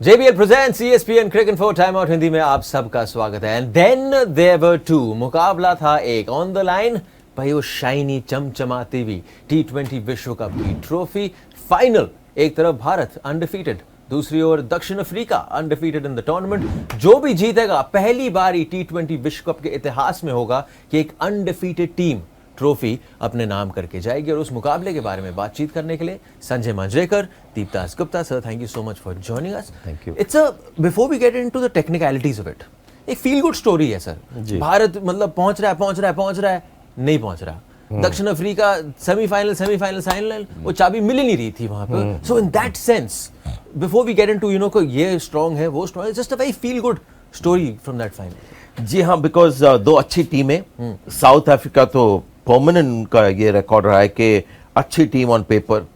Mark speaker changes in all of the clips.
Speaker 1: JBL presents ESPN Cricket for Time Out Hindi में आप सबका स्वागत है। And then there were two, मुकाबला था एक ऑन द लाइन भाई, वो शाइनी चमचमाती हुई T20 विश्व कप की ट्रॉफी फाइनल। एक तरफ भारत अनडिफीटेड, दूसरी ओर दक्षिण Africa undefeated in the tournament. जो भी जीतेगा पहली बार ही T20 विश्व कप के इतिहास में होगा कि एक अनडिफीटेड टीम ट्रॉफी अपने नाम करके जाएगी। और उस मुकाबले के बारे में बातचीत करने के लिए Sanjay Manjrekar, Deepdas Gupta sir, thank you so much for joining us.
Speaker 2: Thank you.
Speaker 1: It's a before we get into the technicalities of it, एक फील गुड स्टोरी है सर। भारत मतलब पहुंच रहा है, नहीं पहुंच रहा। दक्षिण अफ्रीका सेमीफाइनल वो चाबी मिल ही नहीं रही थी वहां पे। So in that sense before we get into को ये स्ट्रांग है वो स्ट्रांग है, just a very feel good story from that final.
Speaker 2: जी हाँ, बिकॉज दो अच्छी टीमें, साउथ अफ्रीका तो परमानेंट उनका ये रिकॉर्ड रहा है कि अच्छी टीम ऑन पेपर,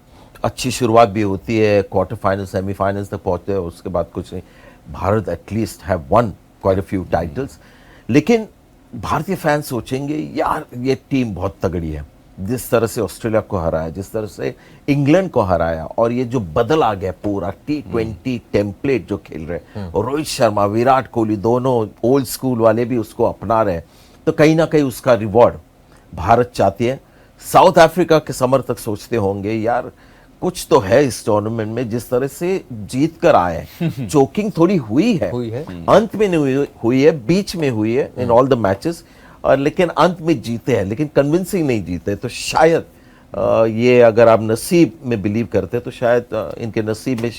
Speaker 2: अच्छी शुरुआत भी होती है, क्वार्टर फाइनल सेमीफाइनल्स तक पहुंचते हैं, उसके बाद कुछ नहीं। Bharat at least have one quite a few titles. लेकिन भारतीय फैंस सोचेंगे यार ये टीम बहुत तगड़ी है, जिस तरह से ऑस्ट्रेलिया को हराया, जिस तरह से इंग्लैंड को हराया, और ये जो बदल आ गया पूरा T20 टेम्पलेट जो खेल रहे, और रोहित शर्मा, विराट कोहली दोनों ओल्ड स्कूल वाले भी उसको अपना रहे, तो कहीं ना कहीं उसका रिवॉर्ड भारत चाहती है। साउथ अफ्रीका के समर्थक सोचते होंगे यार कुछ तो है इस टूर्नामेंट में, जिस तरह से जीत कर आए हैं। चोकिंग थोड़ी हुई है, अंत में नहीं हुई है, बीच में हुई है इन ऑल द मैचेस, और लेकिन अंत में जीते हैं, लेकिन कन्विंसिंग नहीं जीते। तो शायद ये अगर आप नसीब में बिलीव करते हैं तो शायद इनके नसीब में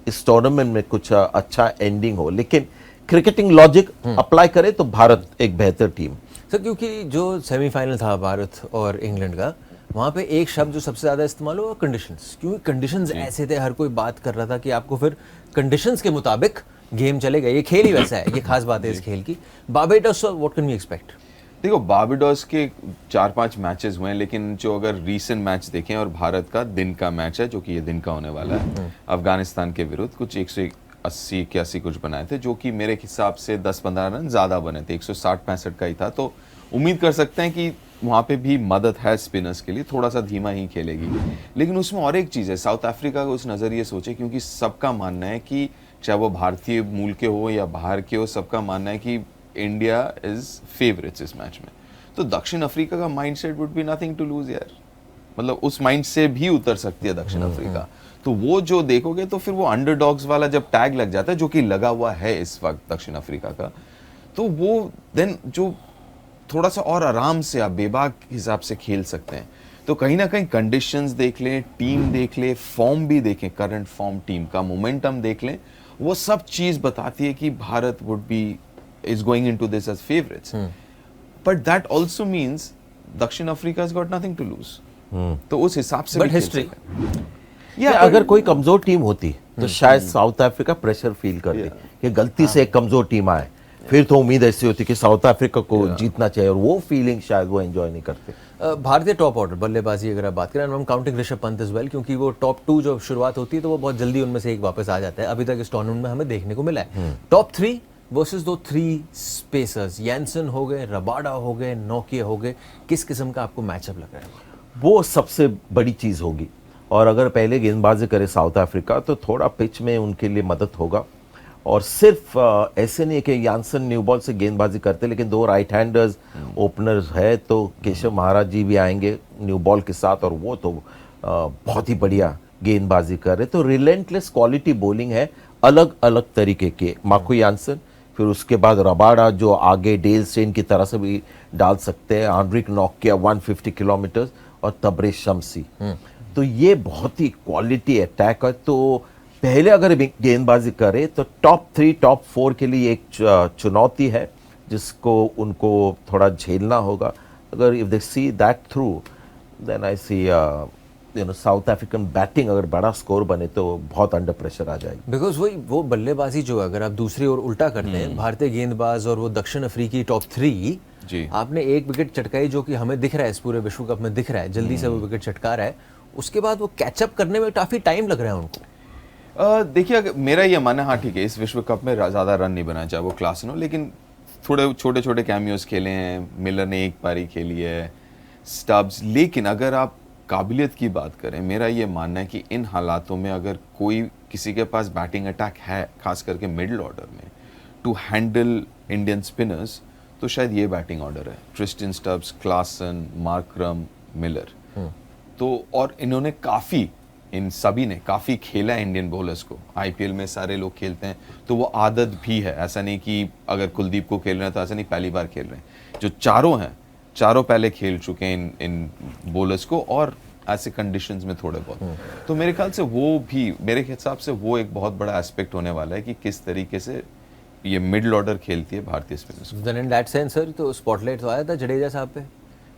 Speaker 2: इस टूर्नामेंट में कुछ अच्छा एंडिंग हो। लेकिन क्रिकेटिंग लॉजिक अप्लाई करें तो भारत एक बेहतर टीम
Speaker 1: सर, क्योंकि जो सेमीफाइनल था भारत और इंग्लैंड का, वहाँ पे एक शब्द जो सबसे ज़्यादा इस्तेमाल हुआ कंडीशंस। क्योंकि कंडीशंस ऐसे थे, हर कोई बात कर रहा था कि आपको फिर कंडीशंस के मुताबिक गेम चलेगा। ये खेल ही वैसा है, ये खास बात है इस खेल की। Barbados, what can we expect?
Speaker 3: देखो, बारबेडोस के 4-5 मैचेस हुए हैं, लेकिन जो अगर रीसेंट मैच देखें, और भारत का दिन का मैच है जो कि ये दिन का होने वाला है, अफगानिस्तान के विरुद्ध कुछ 180-81 कुछ बनाए थे, जो कि मेरे हिसाब से 10-15 रन ज़्यादा बने थे, 160-65 का ही था। तो उम्मीद कर सकते हैं कि वहाँ पे भी मदद है स्पिनर्स के लिए, थोड़ा सा धीमा ही खेलेगी। लेकिन उसमें और एक चीज़ है, साउथ अफ्रीका को उस नज़रिए सोचे, क्योंकि सबका मानना है कि चाहे वो भारतीय मूल के हो या बाहर के हो, सबका मानना है कि इंडिया इज फेवरेट्स इस मैच में। तो दक्षिण अफ्रीका का mindset would be nothing to lose यार, मतलब उस माइंड से भी उतर सकती है दक्षिण अफ्रीका। तो वो जो देखोगे तो फिर वो अंडरडॉग्स वाला जब टैग लग जाता है, जो कि लगा हुआ है इस वक्त दक्षिण अफ्रीका का, तो वो देन जो थोड़ा सा और आराम से आप बेबाक हिसाब से खेल सकते हैं। तो कहीं ना कहीं कंडीशंस देख लें, टीम देख लें, फॉर्म भी देखें, करंट फॉर्म टीम का मोमेंटम देख लें, वो सब चीज बताती है कि Bharat would be is going into this as favorites. But that also means Dakshin Africa has got nothing to lose. तो उस हिसाब से
Speaker 1: But history.
Speaker 2: अगर कोई कमजोर टीम होती तो शायद साउथ अफ्रीका प्रेशर फील करती कि गलती से एक कमजोर टीम आए, फिर तो उम्मीद ऐसी होती कि साउथ अफ्रीका को जीतना चाहिए, और वो फीलिंग शायद वो एंजॉय नहीं करते।
Speaker 1: भारतीय टॉप ऑर्डर बल्लेबाजी अगर आप बात करें, हम counting Rishabh Pant is well, क्योंकि वो टॉप 2 जो शुरुआत होती है तो वो बहुत जल्दी उनमें से एक वापस आ जाता है। अभी तक इस टूर्नामेंट में हमें देखने को मिला है। टॉप 3 वर्सेस दो 3 स्पेसर्स, यैनसन हो गए, रबाडा हो गए, नोकिया हो गए, किस किस्म का आपको मैचअप लग रहा है?
Speaker 2: वो सबसे बड़ी चीज होगी। और अगर पहले गेंदबाजी करे साउथ अफ्रीका तो थोड़ा पिच में उनके लिए मदद होगा। और सिर्फ ऐसे नहीं है कि यानसन न्यू बॉल से गेंदबाजी करते, लेकिन 2 राइट हैंडर्स ओपनर्स है, तो केशव महाराज जी भी आएंगे न्यू बॉल के साथ, और वो तो बहुत ही बढ़िया गेंदबाजी कर रहे। तो रिलेंटलेस क्वालिटी बॉलिंग है, अलग अलग तरीके के। मार्को यानसन, फिर उसके बाद रबाडा जो आगे डेल स्टेन की तरह से भी डाल सकते हैं, आंड्रिक नोकिया 150 किलोमीटर, और तबरेज शमसी। तो ये बहुत ही क्वालिटी अटैक है। तो पहले अगर गेंदबाजी करे तो टॉप 3 टॉप 4 के लिए एक चुनौती है, जिसको उनको थोड़ा झेलना होगा। अगर if they see that through, then I see South African batting अगर बड़ा स्कोर बने तो बहुत अंडर प्रेशर आ जाएगी।
Speaker 1: बिकॉज वो बल्लेबाजी जो है, अगर आप दूसरी ओर उल्टा करते हैं, भारतीय गेंदबाज और वो दक्षिण अफ्रीकी टॉप 3, आपने एक विकेट चटकाई जो कि हमें दिख रहा है इस पूरे विश्व कप में, दिख रहा है जल्दी से वो विकेट चटका रहा है, उसके बाद वो कैचअप करने में काफी टाइम लग रहा है उनको।
Speaker 3: देखिए, मेरा ये मानना, हाँ ठीक है, इस विश्व कप में ज्यादा रन नहीं बनाया, चाहे वो क्लास हो, लेकिन थोड़े छोटे छोटे कैमियोज खेले हैं। मिलर ने एक पारी खेली है, स्टब्स। लेकिन अगर आप काबिलियत की बात करें, मेरा ये मानना है कि इन हालातों में अगर कोई किसी के पास बैटिंग अटैक है, खास करके मिडिल ऑर्डर में, टू हैंडल इंडियन स्पिनर्स, तो शायद ये बैटिंग ऑर्डर है। Tristan Stubbs, Klaasen, Markram, Miller. तो और इन्होंने काफ़ी, इन सभी ने काफ़ी खेला है इंडियन बॉलर्स को। आईपीएल में सारे लोग खेलते हैं, तो वो आदत भी है। ऐसा नहीं कि अगर कुलदीप को खेल रहे हैं तो ऐसा नहीं पहली बार खेल रहे हैं। जो चारों हैं, चारों पहले खेल चुके हैं इन बॉलर्स को, और ऐसे कंडीशंस में थोड़े बहुत। तो मेरे ख्याल से वो भी, मेरे हिसाब से वो एक बहुत बड़ा एस्पेक्ट होने वाला है कि किस तरीके से ये मिडिल ऑर्डर खेलती है भारतीय spinners.
Speaker 1: Then in that sense sir, तो स्पॉटलाइट तो आया था जडेजा साहब पे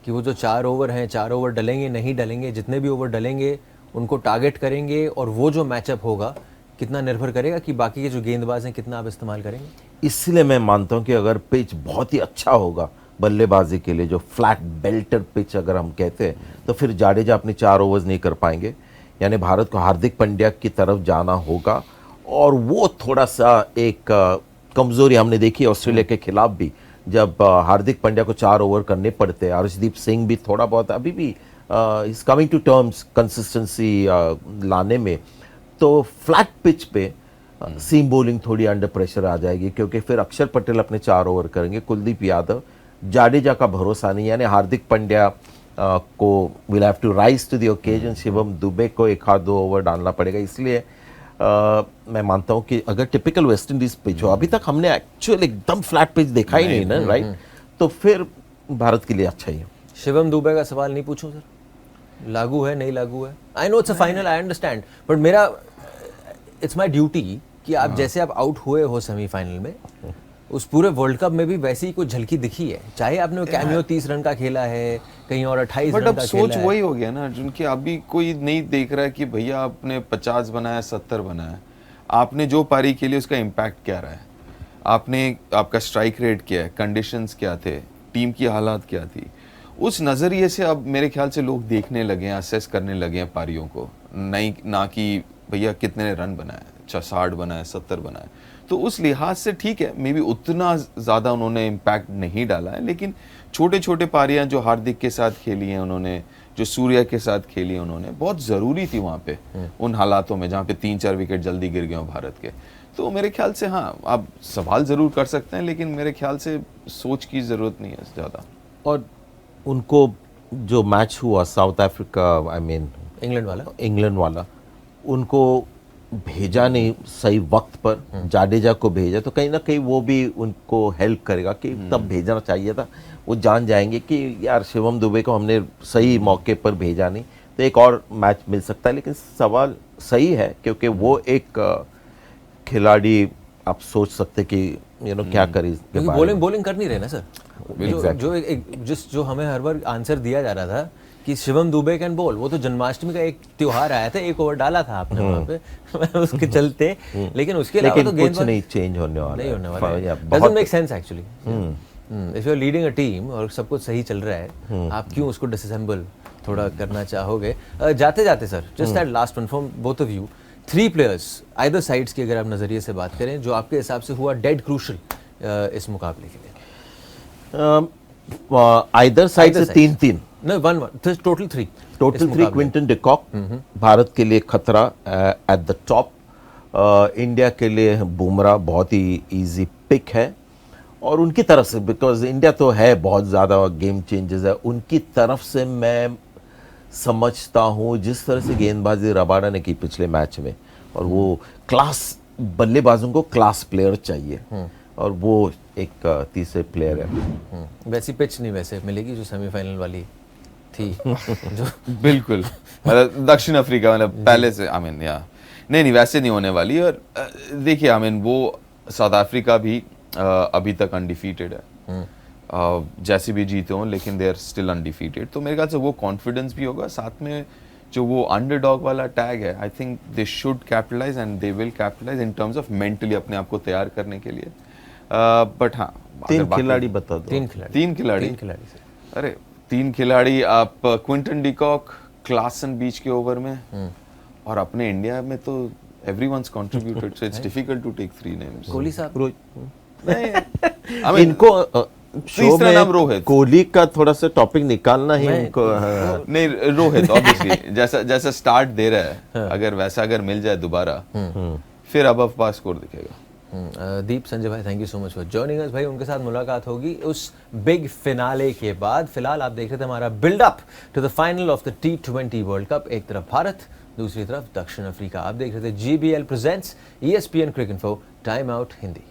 Speaker 1: कि वो जो 4 ओवर हैं, 4 ओवर डलेंगे नहीं डलेंगे, जितने भी ओवर डलेंगे उनको टारगेट करेंगे, और वो जो मैचअप होगा कितना निर्भर करेगा कि बाकी के जो गेंदबाज हैं कितना आप इस्तेमाल करेंगे।
Speaker 2: इसलिए मैं मानता हूं कि अगर पिच बहुत ही अच्छा होगा बल्लेबाजी के लिए, जो फ्लैट बेल्टर पिच अगर हम कहते हैं, तो फिर जाडेजा अपने 4 ओवर्स नहीं कर पाएंगे। यानी भारत को हार्दिक पांड्या की तरफ जाना होगा, और वो थोड़ा सा एक कमजोरी हमने देखी ऑस्ट्रेलिया के खिलाफ भी, जब हार्दिक पांड्या को 4 ओवर करने पड़ते हैं। अर्शदीप सिंह भी थोड़ा बहुत अभी भी is coming to terms consistency लाने में। तो फ्लैट पिच पे सीम बॉलिंग थोड़ी अंडर प्रेशर आ जाएगी, क्योंकि फिर अक्षर पटेल अपने 4 ओवर करेंगे, कुलदीप यादव, जाडेजा का भरोसा नहीं। यानी हार्दिक पांड्या को will have to rise to the occasion, Shivam Dube को 1-2 ओवर डालना पड़ेगा। इसलिए मैं मानता हूं कि अगर टिपिकल वेस्ट इंडीज पिच हो, अभी तक हमने एक्चुअल एकदम फ्लैट पिच देखा ही नहीं ना, राइट, तो फिर भारत के लिए अच्छा ही है।
Speaker 1: शिवम दुबे का सवाल नहीं पूछूं सर, लागू है नहीं लागू है? I know it's a final, I understand, but मेरा इट्स माय ड्यूटी कि आप जैसे आप आउट हुए हो सेमीफाइनल में, उस पूरे वर्ल्ड कप में भी वैसी ही कुछ झलकी दिखी है, चाहे आपने कैमियो 30 रन का खेला है, कहीं और 28
Speaker 3: बट
Speaker 1: रन
Speaker 3: अब
Speaker 1: का
Speaker 3: सोच
Speaker 1: खेला है।
Speaker 3: वही हो गया ना अर्जुन, कि अभी कोई नहीं देख रहा है कि भैया आपने 50 बनाया, 70 बनाया, आपने जो पारी खेली उसका इम्पैक्ट क्या रहा है, आपने, आपका स्ट्राइक रेट क्या है, कंडीशंस क्या थे, टीम की हालात क्या थी। उस नज़रिए से अब मेरे ख्याल से लोग देखने लगे हैं, असेस करने लगे हैं पारियों को, नहीं ना कि भैया कितने रन बनाए, 60 बनाए, 70 बनाए। तो उस लिहाज से ठीक है, मे बी उतना ज़्यादा उन्होंने इम्पैक्ट नहीं डाला है, लेकिन छोटे छोटे पारियां जो हार्दिक के साथ खेली हैं उन्होंने, जो सूर्या के साथ खेली है उन्होंने, बहुत ज़रूरी थी वहाँ पे, उन हालातों में जहाँ पे 3-4 विकेट जल्दी गिर गए भारत के। तो मेरे ख्याल से हाँ, आप सवाल ज़रूर कर सकते हैं, लेकिन मेरे ख्याल से सोच की ज़रूरत नहीं है ज़्यादा।
Speaker 2: और उनको जो मैच हुआ south Africa, I mean England वाला, उनको भेजा नहीं सही वक्त पर, जाडेजा को भेजा, तो कहीं ना कहीं वो भी उनको हेल्प करेगा कि तब भेजना चाहिए था। वो जान जाएंगे कि यार शिवम दुबे को हमने सही मौके पर भेजा नहीं, तो एक और मैच मिल सकता है। लेकिन सवाल सही है, क्योंकि वो एक खिलाड़ी, आप सोच सकते कि क्या करे इसके बारे में।
Speaker 1: बॉलिंग कर नहीं रहे ना सर, जो हमें हर बार आंसर दिया जा रहा था कि शिवम दुबे कैन बॉल, वो तो जन्माष्टमी का एक त्योहार आया था, 1 ओवर डाला था आपने वहाँ पे उसके चलते, लेकिन उसके अलावा तो
Speaker 2: कुछ नहीं चेंज होने वाला,
Speaker 1: नहीं होने वाला। Doesn't make sense actually. If you are leading a team और सब कुछ सही चल रहा है, आप क्यों उसको डिसअसेंबल थोड़ा करना चाहोगे? जाते जाते sir, just that last one from both of you, 3 players either sides की अगर आप नजरिए से बात करें, जो आपके हिसाब से हुआ डेड क्रूशल इस मुकाबले के लिए।
Speaker 2: आइदर साइड से 3-3,
Speaker 1: No, one. There's total 3.
Speaker 2: Total 3। Quinton de Kock Bharat के लिए खतरा एट द टॉप। इंडिया के लिए बुमराह बहुत ही इजी पिक है, और उनकी तरफ से, बिकॉज इंडिया तो है बहुत ज़्यादा गेम चेंजेस है, उनकी तरफ से मैं समझता हूँ जिस तरह से गेंदबाजी रबाडा ने की पिछले मैच में, और वो क्लास बल्लेबाजों को क्लास प्लेयर चाहिए, और वो एक तीसरे प्लेयर है।
Speaker 1: वैसी पिच नहीं वैसे मिलेगी जो सेमीफाइनल वाली थी जो
Speaker 3: बिल्कुल, मतलब दक्षिण अफ्रीका, मतलब पहले से, आई मीन, या नहीं वैसे नहीं होने वाली। और देखिए, आई मीन, वो साउथ अफ्रीका भी अभी तक अनडिफीटेड है, जैसे भी जीते हों, लेकिन दे आर स्टिल अनडिफीटेड। तो मेरे ख्याल से वो कॉन्फिडेंस भी होगा, साथ में जो वो अंडरडॉग वाला टैग है, I think they should capitalise and they will capitalise in terms of mentally अपने आप को तैयार करने के लिए। बट हाँ,
Speaker 2: 3 खिलाड़ी बता दो।
Speaker 3: 3 खिलाड़ी अरे 3 खिलाड़ी आप, क्विंटन डिकॉक, क्लासन बीच के ओवर में, और अपने इंडिया में तो everyone's contributed, so it's difficult to take 3 names.
Speaker 1: Kohli साहब,
Speaker 2: इनको
Speaker 3: तीसरा नाम रोहित।
Speaker 2: कोहली का थोड़ा सा टॉपिक निकालना ही
Speaker 1: मैं-
Speaker 2: उनको हाँ।
Speaker 3: नहीं, रोहित ऑब्वियसली जैसा स्टार्ट दे रहा है, अगर मिल जाए दोबारा, फिर अब पास स्कोर दिखेगा।
Speaker 1: दीप संजय भाई, thank you so much for joining अस भाई। उनके साथ मुलाकात होगी उस बिग फिनाले के बाद। फिलहाल आप देख रहे थे हमारा buildup to the final of the T20 world cup. एक तरफ भारत, दूसरी तरफ दक्षिण अफ्रीका। आप देख रहे थे GBL प्रेजेंट्स ESPN क्रिक इन्फो टाइम आउट हिंदी।